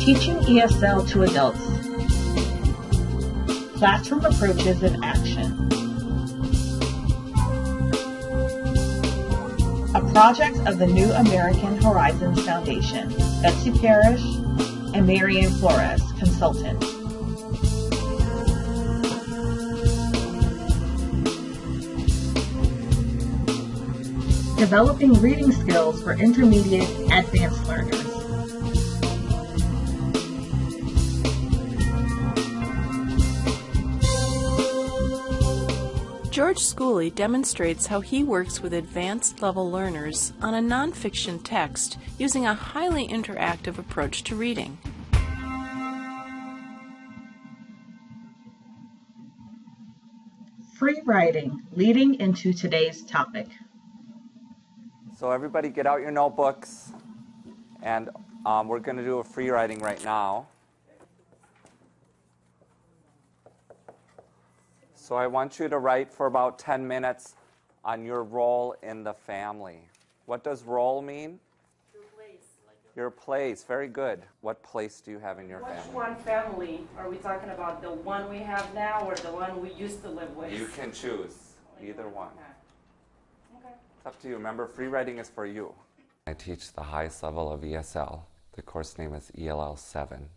Teaching ESL to adults. Classroom approaches in action. A project of the New American Horizons Foundation, Betsy Parrish and Marianne Flores, consultants. Developing reading skills for intermediate advanced learners. George Schooley demonstrates how he works with advanced level learners on a nonfiction text using a highly interactive approach to reading. Free writing, leading into today's topic. So everybody get out your notebooks, and we're going to do a free writing right now. So I want you to write for about 10 minutes on your role in the family. What does role mean? Your place. Your place. Very good. What place do you have in your family? Which one family? Are we talking about the one we have now or the one we used to live with? You can choose either one. Okay. It's up to you. Remember, free writing is for you. I teach the highest level of ESL. The course name is ELL 7,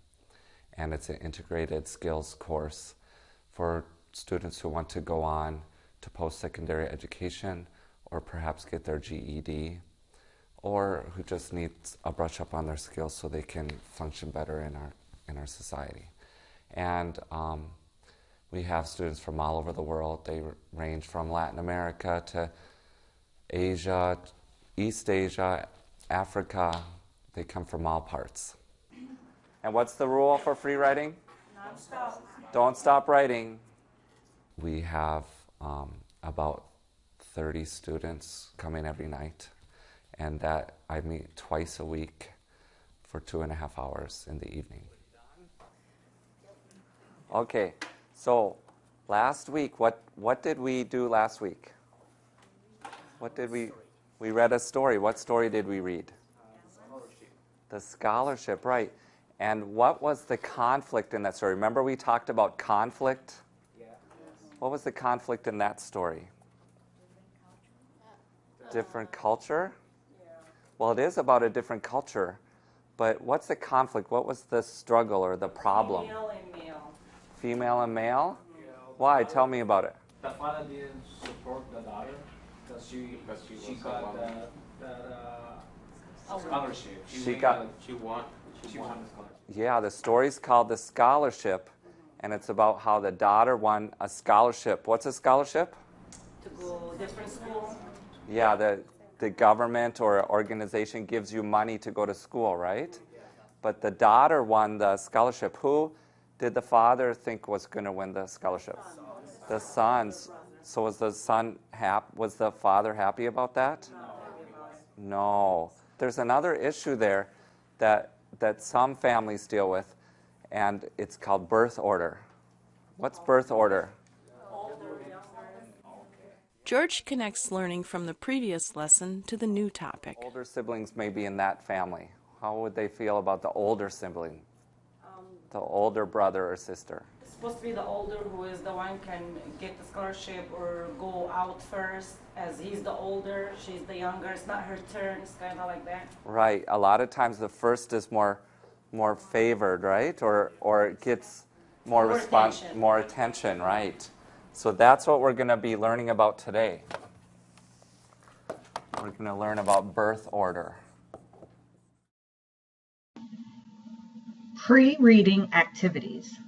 and it's an integrated skills course for students who want to go on to post-secondary education or perhaps get their GED, or who just need a brush up on their skills so they can function better in our society. And we have students from all over the world. They range from Latin America to Asia, East Asia, Africa. They come from all parts. And what's the rule for free writing? Non-stop. Don't stop writing. We have about 30 students come in every night, and that I meet twice a week for 2.5 hours in the evening. Okay, so last week, what did we do last week? What did we read a story. What story did we read? The scholarship, right. And what was the conflict in that story? Remember we talked about conflict? What was the conflict in that story? Different culture? Well, it is about a different culture, but what's the conflict? What was the struggle or the problem? Female and male. Female and male? Why? Tell me about it. The father didn't support the daughter because she got that scholarship. She won the scholarship. Yeah, the story's called The Scholarship, and it's about how the daughter won a scholarship. What's a scholarship? To go different school. Yeah, the government or organization gives you money to go to school, right? But the daughter won the scholarship. Who did the father think was going to win the scholarship? The sons. So was the father happy about that? No. There's another issue there that some families deal with, and it's called birth order. What's birth order? George connects learning from the previous lesson to the new topic. Older siblings may be in that family. How would they feel about the older sibling? The older brother or sister? It's supposed to be the older who is the one can get the scholarship or go out first, as he's the older, she's the younger. It's not her turn. It's kind of like that. Right. A lot of times the first is more favored, right? Or it gets more attention, right? So that's what we're going to be learning about today. We're going to learn about birth order. Pre-reading activities.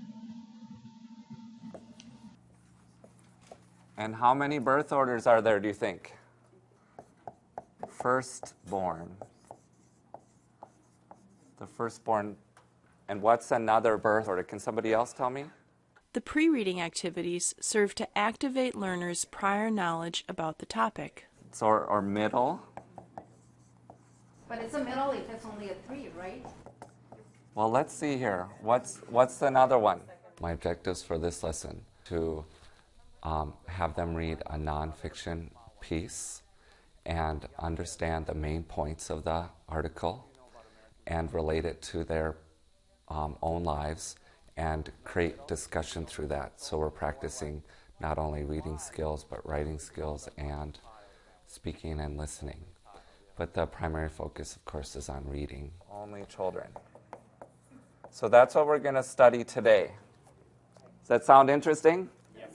And how many birth orders are there, do you think? Firstborn. The firstborn. And what's another birth order? Can somebody else tell me? The pre-reading activities serve to activate learners' prior knowledge about the topic. So, or middle. But it's a middle if it's only a 3, right? Well, let's see here. What's another one? My objectives for this lesson to have them read a nonfiction piece and understand the main points of the article and relate it to their own lives and create discussion through that. So we're practicing not only reading skills, but writing skills and speaking and listening. But the primary focus, of course, is on reading. Only children. So that's what we're going to study today. Does that sound interesting? Yes.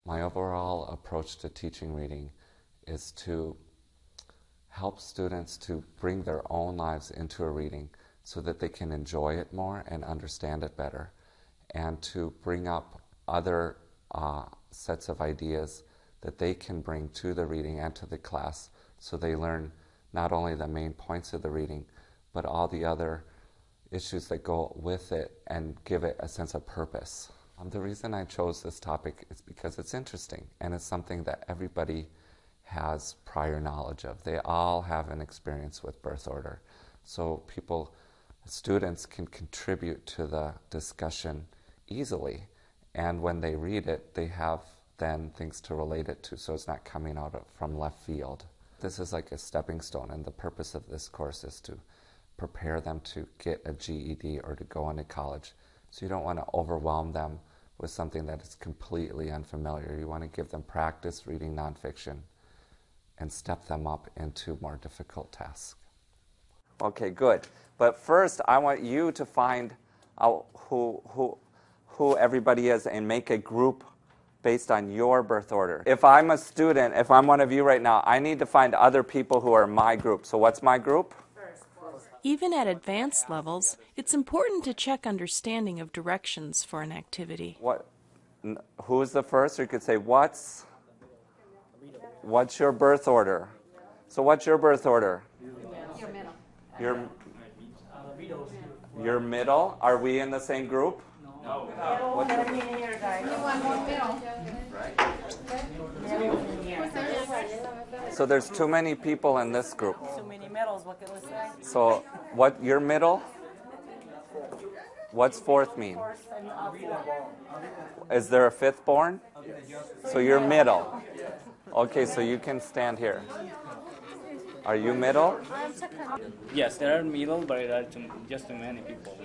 My overall approach to teaching reading is to help students to bring their own lives into a reading so that they can enjoy it more and understand it better, and to bring up other sets of ideas that they can bring to the reading and to the class so they learn not only the main points of the reading, but all the other issues that go with it and give it a sense of purpose. The reason I chose this topic is because it's interesting and it's something that everybody has prior knowledge of. They all have an experience with birth order. So students can contribute to the discussion easily. And when they read it, they have then things to relate it to, so it's not coming out from left field. This is like a stepping stone, and the purpose of this course is to prepare them to get a GED or to go into college. So you don't want to overwhelm them with something that is completely unfamiliar. You want to give them practice reading nonfiction and step them up into more difficult tasks. Okay, good. But first, I want you to find out who everybody is and make a group based on your birth order. If I'm a student, if I'm one of you right now, I need to find other people who are my group. So what's my group? Even at advanced levels, it's important to check understanding of directions for an activity. Who's the first? Or you could say, what's your birth order? So what's your birth order? Your middle. Your middle? Are we in the same group? No. What's the meaning here, guys? You want more middle. So there's too many people in this group. Too many middles, what can we say? So what, your middle? What's fourth mean? Is there a fifth born? So you're middle. Okay, so you can stand here. Are you middle? Yes, there are middle, but there are just too many people.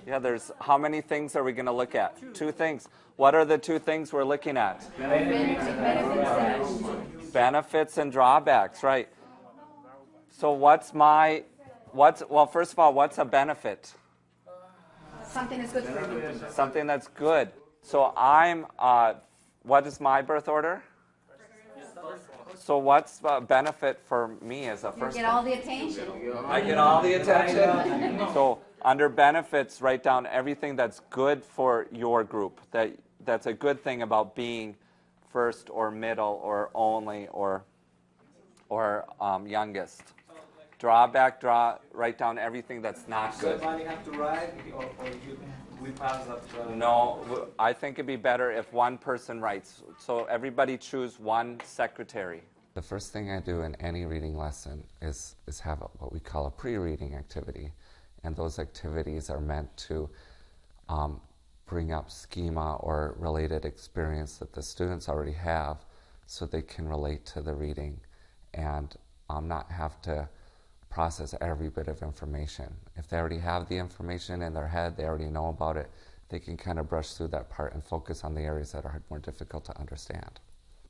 Yeah, there's, how many things are we going to look at? 2 things. What are the 2 things we're looking at? Benefits and drawbacks, right. So well, first of all, what's a benefit? Something is good for you. Something that's good. So what is my birth order? So what's the benefit for me as a first? You get all the attention. I get all the attention? So under benefits, write down everything that's good for your group. That's a good thing about being first or middle or only or youngest. Drawback, write down everything that's not good. Somebody have to write, or we pass that? No, I think it'd be better if one person writes. So everybody choose one secretary. The first thing I do in any reading lesson is have what we call a pre-reading activity. And those activities are meant to bring up schema or related experience that the students already have so they can relate to the reading and not have to process every bit of information. If they already have the information in their head, they already know about it, they can kind of brush through that part and focus on the areas that are more difficult to understand.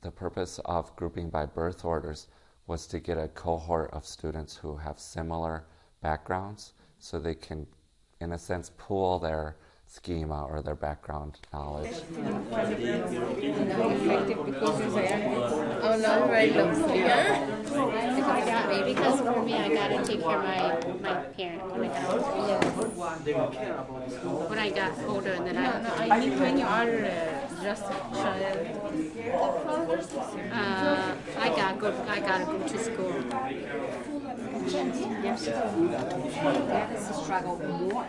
The purpose of grouping by birth orders was to get a cohort of students who have similar backgrounds so they can, in a sense, pool their schema or their background knowledge. Because for me, I gotta take care of my parents when I got older, and then I think when you are just a child, I gotta go to school. That is a struggle more.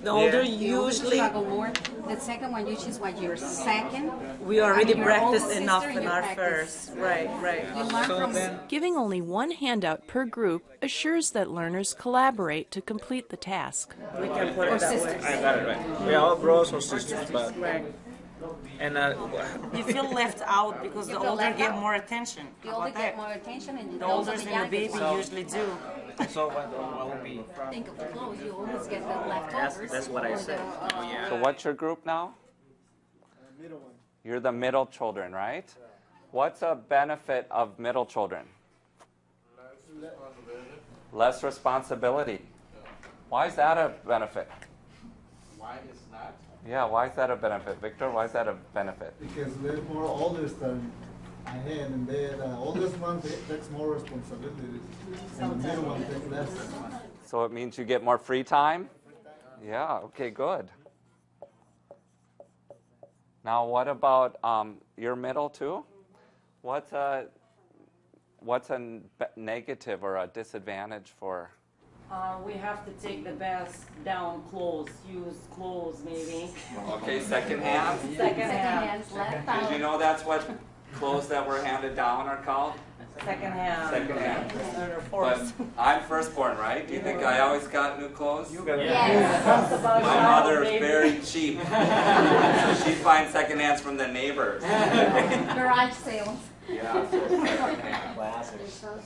The older You usually struggle more. The second one, usually is what your second. we already your older practiced enough sister, in you our practice. first. Right. You learn from Giving only one handout per group assures that learners collaborate to complete the task. We can put or it that way. sisters. I got it right. We are all brothers or sisters, but Right. And You feel left out because the feel older left get out. more attention. The How older about get that? more attention, and The those are olders the and the youngest. baby usually do. so what will be? Think of the clothes, you always get the leftovers. That's what I or said. the, Yeah. So what's your group now? Middle one. You're the middle children, right? What's a benefit of middle children? Less responsibility. Why is that a benefit? Why is that? Yeah, why is that a benefit? Victor, why is that a benefit? Because they're more older than I had, and the oldest one takes more responsibilities, and the middle one takes less. So it means you get more free time? Yeah, okay, good. Now what about your middle too? What's a negative or a disadvantage for? We have to take the best down clothes, used clothes maybe. Okay, second hand. Second hand. Secondhand, left out. Did you know that's what clothes that were handed down are called? Second hand. Second hand. Or But fourth. I'm firstborn, right? Do you think I always got new clothes? Yes. My mother is very cheap, so she finds second hands from the neighbors. Garage sales. Yeah, so second hand.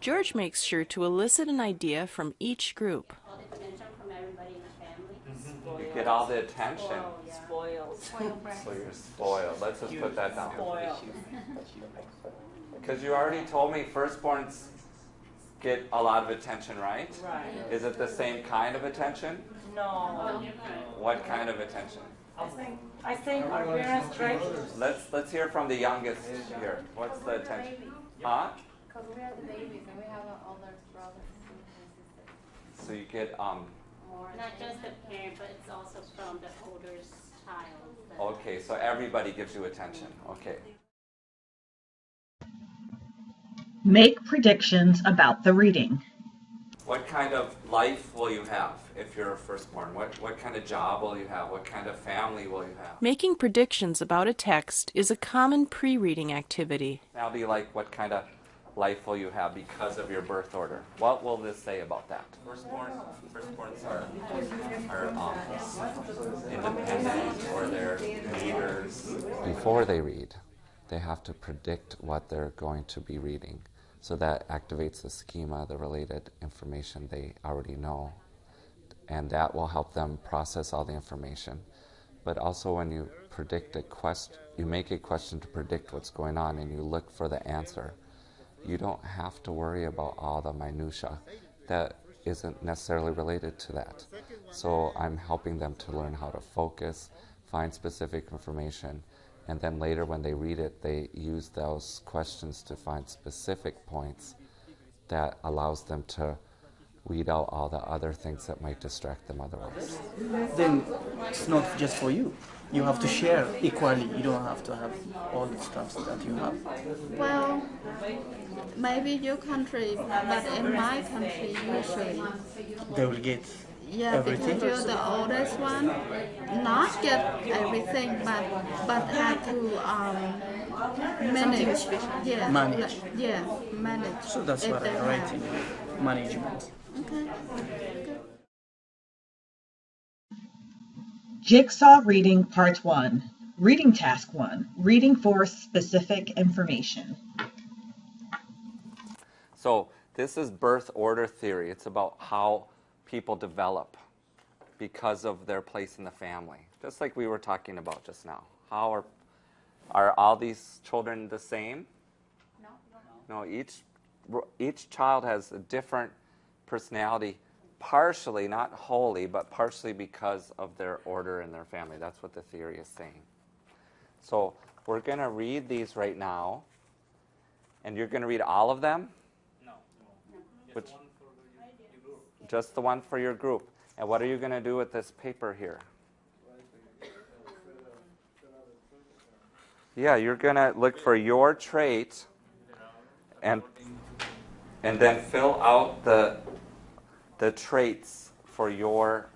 George makes sure to elicit an idea from each group. All the attention from everybody in the family. You get all the attention, Spoiled. so you're spoiled. Let's just put that down. Spoiled. Because you already told me firstborns get a lot of attention, right? Right. Is it the same kind of attention? No. What kind of attention? I think our parents try to. Let's hear from the youngest here. What's the attention? Huh? Because we are the babies and we have an older brother and sister. So you get Not just the parent, but it's also from the older child. okay, so everybody gives you attention. Okay. Make predictions about the reading. What kind of life will you have if you're a firstborn? What kind of job will you have? What kind of family will you have? Making predictions about a text is a common pre-reading activity. Now do you like what kind of life will you have because of your birth order? What will this say about that? Firstborns are independent, or they're leaders. Before they read, they have to predict what they're going to be reading. So that activates the schema, the related information they already know. And that will help them process all the information. But also when you predict a question, you make a question to predict what's going on and you look for the answer. You don't have to worry about all the minutia that isn't necessarily related to that. So I'm helping them to learn how to focus, find specific information, and then later when they read it, they use those questions to find specific points that allows them to weed out all the other things that might distract them otherwise. Then it's not just for you. You have to share equally. You don't have to have all the stuff that you have. Well, maybe your country, but in my country usually, They will get yeah, everything. because you're the oldest one, not get everything, but have to manage. Yeah, Manage. Yeah, manage. So that's if what they I'm have. writing. Management. Okay. Jigsaw Reading Part 1. Reading Task 1. Reading for specific information. So this is birth order theory. It's about how people develop because of their place in the family. Just like we were talking about just now. How are all these children the same? No, each child has a different personality, partially, not wholly, but partially because of their order in their family. That's what the theory is saying. So we're going to read these right now, and you're going to read all of them? No. Which, just the one for your group. And what are you going to do with this paper here? Yeah, you're going to look for your trait and then fill out the traits for your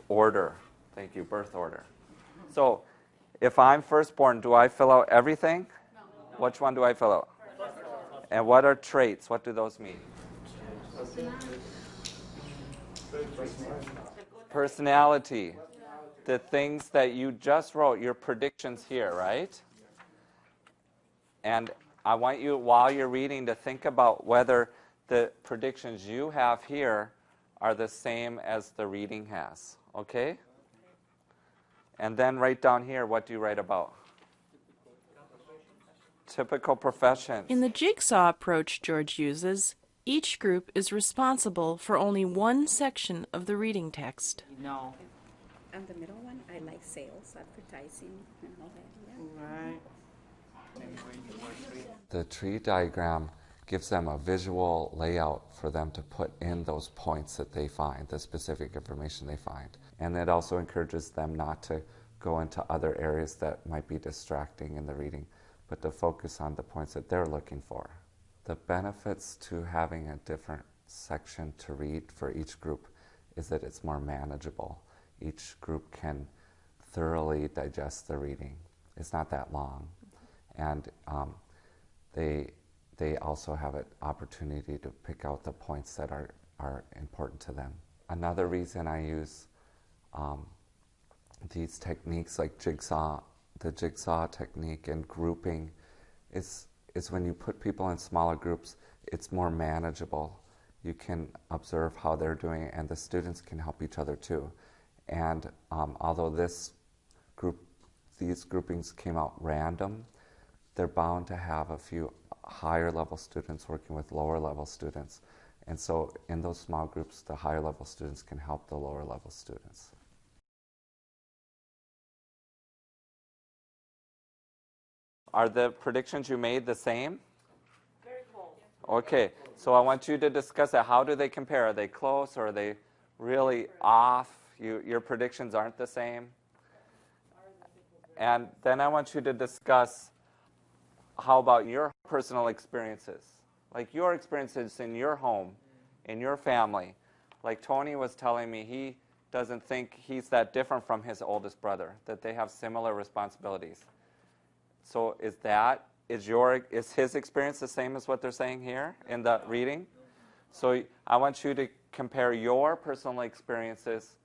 order. Thank you, birth order. So, if I'm firstborn, do I fill out everything? No. Which one do I fill out? And what are traits? What do those mean? Personality. the things that you just wrote, your predictions here, right? And I want you, while you're reading, to think about whether the predictions you have here are the same as the reading has, okay? And then write down here, what do you write about? Typical professions. In the jigsaw approach George uses, each group is responsible for only one section of the reading text. No. And the middle one, I like sales, advertising, and all that. Yeah. Right. The tree diagram gives them a visual layout for them to put in those points that they find, the specific information they find. And it also encourages them not to go into other areas that might be distracting in the reading, but to focus on the points that they're looking for. The benefits to having a different section to read for each group is that it's more manageable. Each group can thoroughly digest the reading. It's not that long. And they also have an opportunity to pick out the points that are important to them. Another reason I use these techniques like jigsaw, the jigsaw technique and grouping is when you put people in smaller groups, it's more manageable. You can observe how they're doing, and the students can help each other too. And although these groupings came out random, they're bound to have a few higher level students working with lower level students. And so in those small groups, the higher level students can help the lower level students. Are the predictions you made the same? Very close. Okay, so I want you to discuss that. How do they compare? Are they close or are they really off? Your predictions aren't the same? And then I want you to discuss how about your personal experiences? Like your experiences in your home, in your family. Like Tony was telling me, he doesn't think he's that different from his oldest brother, that they have similar responsibilities. So is his experience the same as what they're saying here in the reading? So I want you to compare your personal experiences,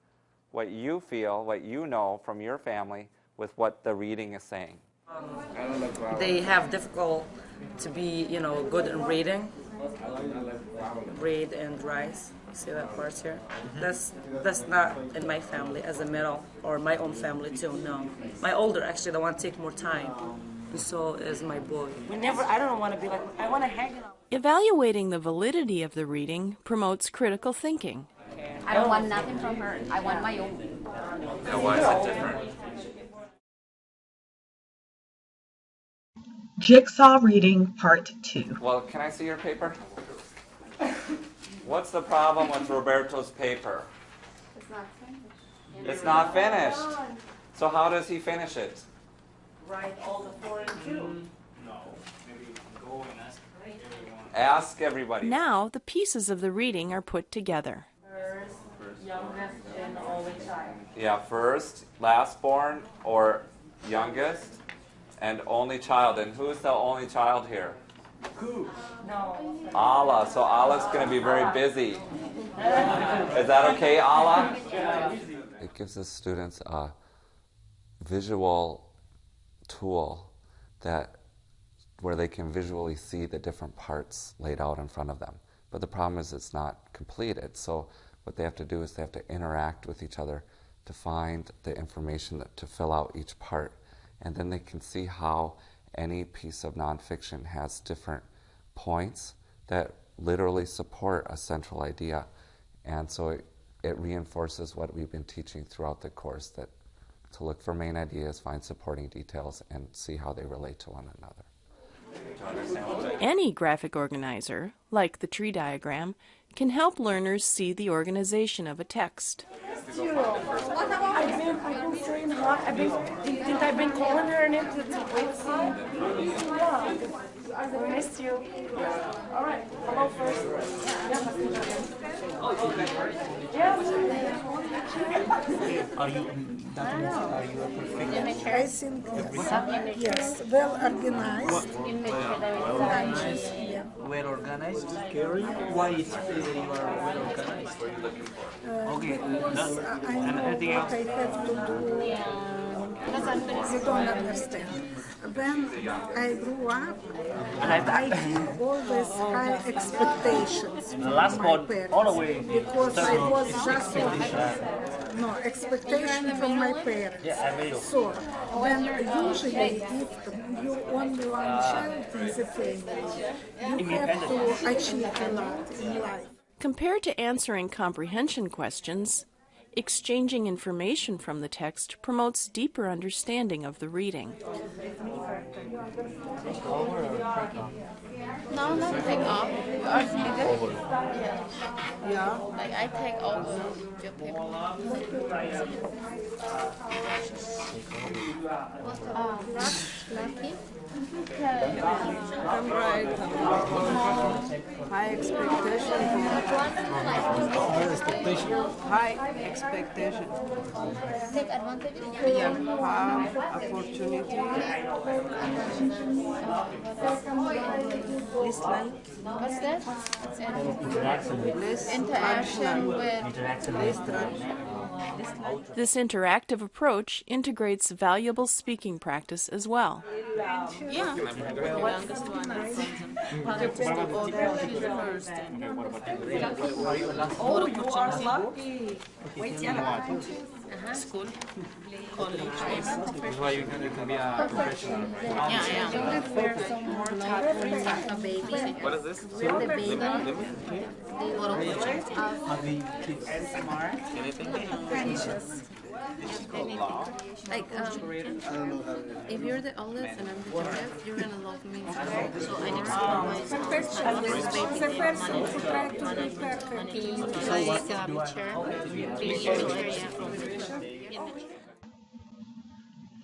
what you feel, what you know from your family, with what the reading is saying. They have difficult to be, good in reading. Read and rise. See that part here? That's not in my family as a middle, or my own family too. No, my older actually, the one take more time. And so is my boy. I don't want to be like, I want to hang out. Evaluating the validity of the reading promotes critical thinking. I don't want nothing from her. I want my own. Now, why is it different? Jigsaw Reading Part 2. Well, can I see your paper? What's the problem with Roberto's paper? It's not finished. It's not finished. So how does he finish it? Write all the 4 and 2. No, maybe go and ask everyone. Ask everybody. Now the pieces of the reading are put together. First, youngest, and only child. Yeah, first, last born, or youngest, and only child. And who's the only child here? No. Allah. So Allah's going to be very busy. Is that okay, Allah? It gives the students a visual tool where they can visually see the different parts laid out in front of them. But the problem is it's not completed. So what they have to do is they have to interact with each other to find the information to fill out each part. And then they can see how any piece of nonfiction has different points that literally support a central idea. And so it reinforces what we've been teaching throughout the course, that to look for main ideas, find supporting details, and see how they relate to one another. Any graphic organizer, like the tree diagram, can help learners see the organization of a text. I've been saying hi. I've been calling her name to wait time. Yeah. I missed you. All right. Hello first. Yeah. Are you a perfect? I think yes, well organized. Yeah. well organized? Why you are well organized? Okay, Because I know anything what else? I have to do. You don't understand. When I grew up, I had always high expectations from last my one, parents all the way. because I was just no expectation from my parents. So when usually if you only one child in the family, you have to achieve a lot in life. Compared to answering comprehension questions, exchanging information from the text promotes deeper understanding of the reading. No, not take off. Over. Yeah. Like I take over your paper. Lucky. I'm right. High expectation. High expectation. High expectation. Take advantage. Yeah. Have opportunity. Listen. What's that? Less Interaction with. This interactive approach integrates valuable speaking practice as well. Yeah. Oh, you are lucky. School. This is why you can be a professional. Wear some more top for a baby. What is this? Wear the baby. Smart. Anything? Like, if you're the oldest and I'm the youngest, you're gonna love me. So I need to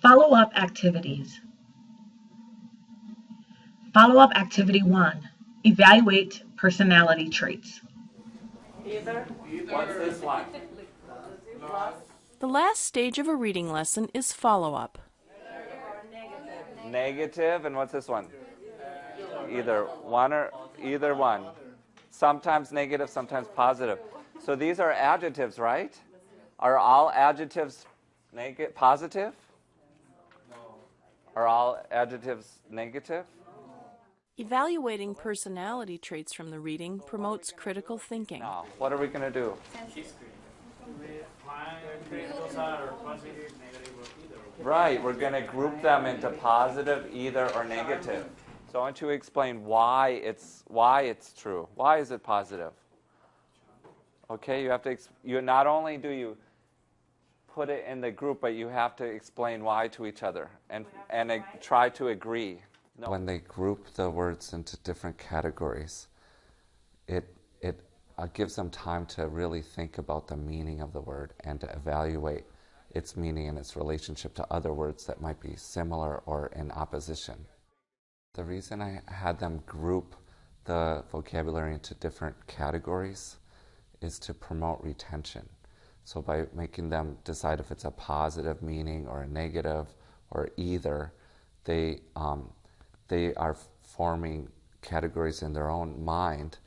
Follow-up activities. Follow-up activity 1. Evaluate personality traits. What's this one? The last stage of a reading lesson is follow-up. Negative, and what's this one? Either one or either one. Sometimes negative, sometimes positive. So these are adjectives, right? Are all adjectives positive? Are all adjectives negative? Evaluating personality traits from the reading promotes critical thinking. Now, what are we going to do? Right, we're going to group them into positive, either, or negative. So I want you to explain why it's true. Why is it positive? Okay, you have to. Not only do you put it in the group, but you have to explain why to each other and try to agree. No. When they group the words into different categories, it gives them time to really think about the meaning of the word and to evaluate its meaning and its relationship to other words that might be similar or in opposition. The reason I had them group the vocabulary into different categories is to promote retention. So by making them decide if it's a positive meaning or a negative or either, they are forming categories in their own mind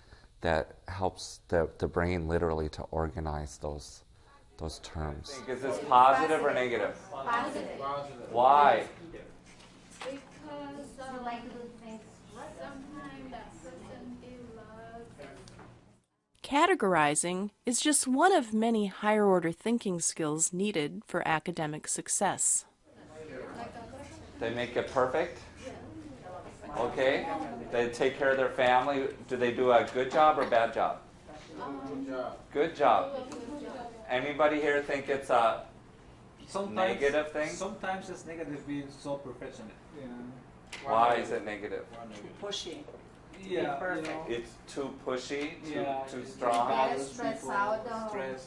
that helps the brain literally to organize those terms. Is this positive or negative? Positive. Why? Because you like to do things sometimes that person loves. Categorizing is just one of many higher-order thinking skills needed for academic success. They make it perfect? Okay. They take care of their family. Do they do a good job or bad job? Good job. Anybody here think it's a negative thing? Sometimes it's negative being so perfectionist. Yeah. Why is it negative? Pushy. Yeah, It's too pushy, too They strong. get stressed out.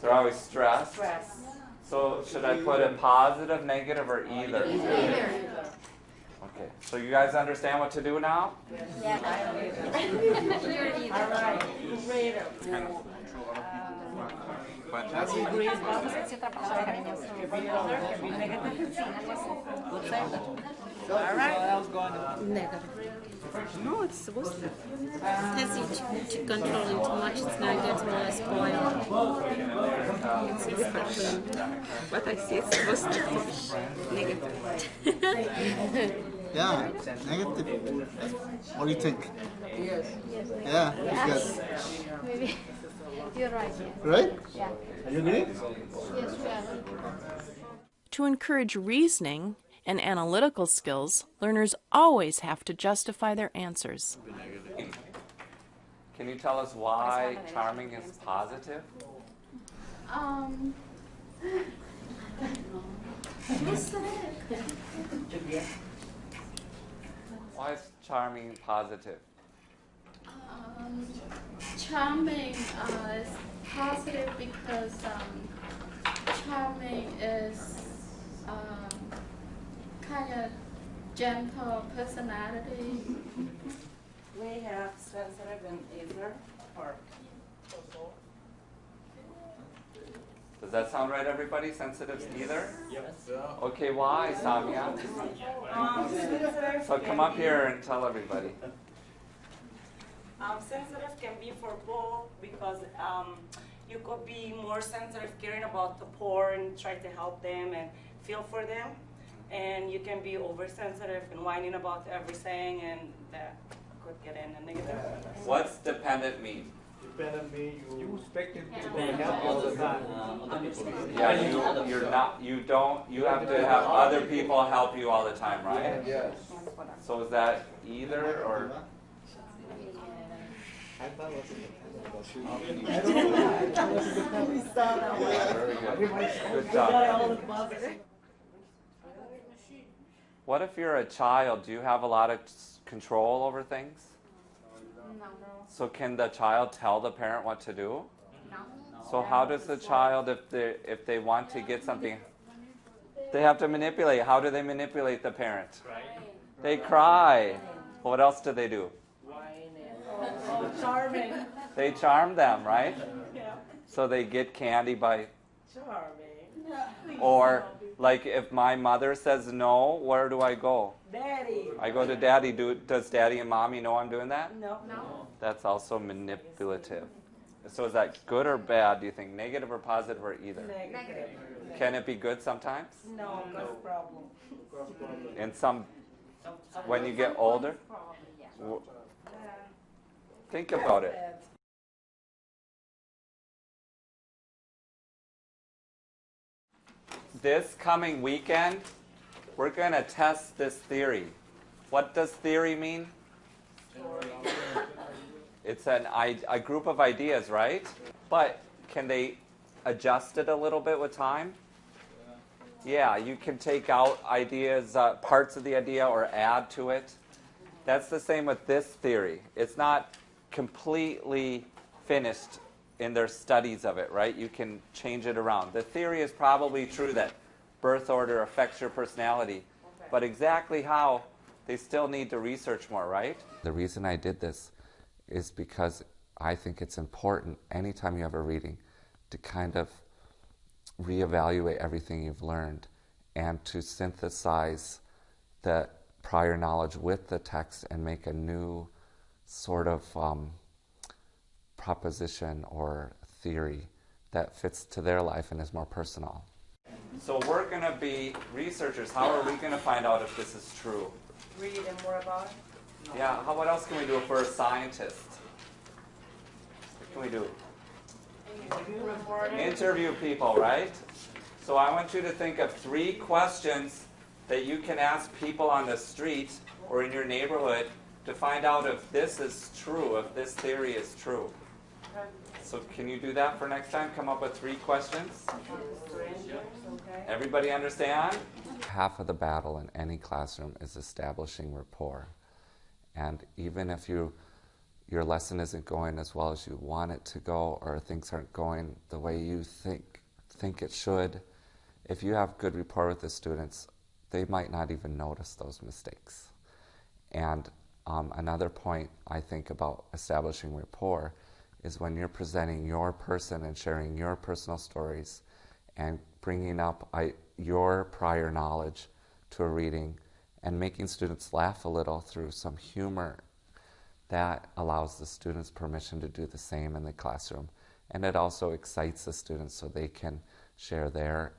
They're always stressed. Stress. So should I put a positive, negative, or either? Either. Okay. So you guys understand what to do now? Yeah. All right. Greater. All right. Negative. No, it's supposed to. Because you control it too much, it's not getting all spoiled. It's different. What I see, it's supposed to be negative. Yeah, negative. What do you think? Yes. Yeah, because Maybe you're right. right? Yeah. You agree? Yes, we are. To encourage reasoning and analytical skills, learners always have to justify their answers. Can you tell us why charming is positive? Why is charming positive? Charming is positive because charming is kind of gentle personality. We have sensitive and eager or Does that sound right, everybody? Sensitives either? Yep. Okay, why, Samia? So come up here and tell everybody. Sensitive can be for both because you could be more sensitive, caring about the poor and try to help them and feel for them. And you can be oversensitive and whining about everything, and that could get in a negative. What's dependent mean? Dependent mean you expect him to help you all the time. Yeah, you have to have other people help you all the time, right? Yes. So is that either or? Very good. Good job. What if you're a child? Do you have a lot of control over things? No. So can the child tell the parent what to do? No. So how does the child, if they want to get something, they have to manipulate. How do they manipulate the parent? They cry. What else do they do? Charming. They charm them, right? Yeah. So they get candy by, Charming. or like if my mother says no, where do I go? Daddy. I go to daddy. Does daddy and mommy know I'm doing that? No. That's also manipulative. So is that good or bad, do you think? Negative or positive or either? Negative. Can it be good sometimes? No problem. In some, when you get older? Think about it. This coming weekend, we're going to test this theory. What does theory mean? It's a group of ideas, right? But can they adjust it a little bit with time? Yeah, you can take out ideas, parts of the idea, or add to it. That's the same with this theory. It's not completely finished in their studies of it, right? You can change it around. The theory is probably true that birth order affects your personality, but exactly how, they still need to research more, right? The reason I did this is because I think it's important anytime you have a reading to kind of reevaluate everything you've learned and to synthesize the prior knowledge with the text and make a new sort of proposition or theory that fits to their life and is more personal. So we're going to be researchers. How are we going to find out if this is true? Read and more about it. Yeah, what else can we do if we're a scientist? What can we do? Interview people, right? So I want you to think of 3 questions that you can ask people on the street or in your neighborhood to find out if this is true, if this theory is true. So can you do that for next time? Come up with 3 questions? Everybody understand? Half of the battle in any classroom is establishing rapport. And even if your lesson isn't going as well as you want it to go, or things aren't going the way you think it should, if you have good rapport with the students, they might not even notice those mistakes. And another point I think about establishing rapport is when you're presenting your person and sharing your personal stories and bringing up your prior knowledge to a reading and making students laugh a little through some humor, that allows the students permission to do the same in the classroom. And it also excites the students so they can share their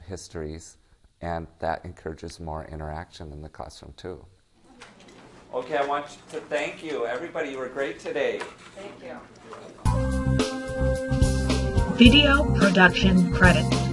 histories, and that encourages more interaction in the classroom too. Okay, I want to thank you. Everybody, you were great today. Thank you. Video production credits.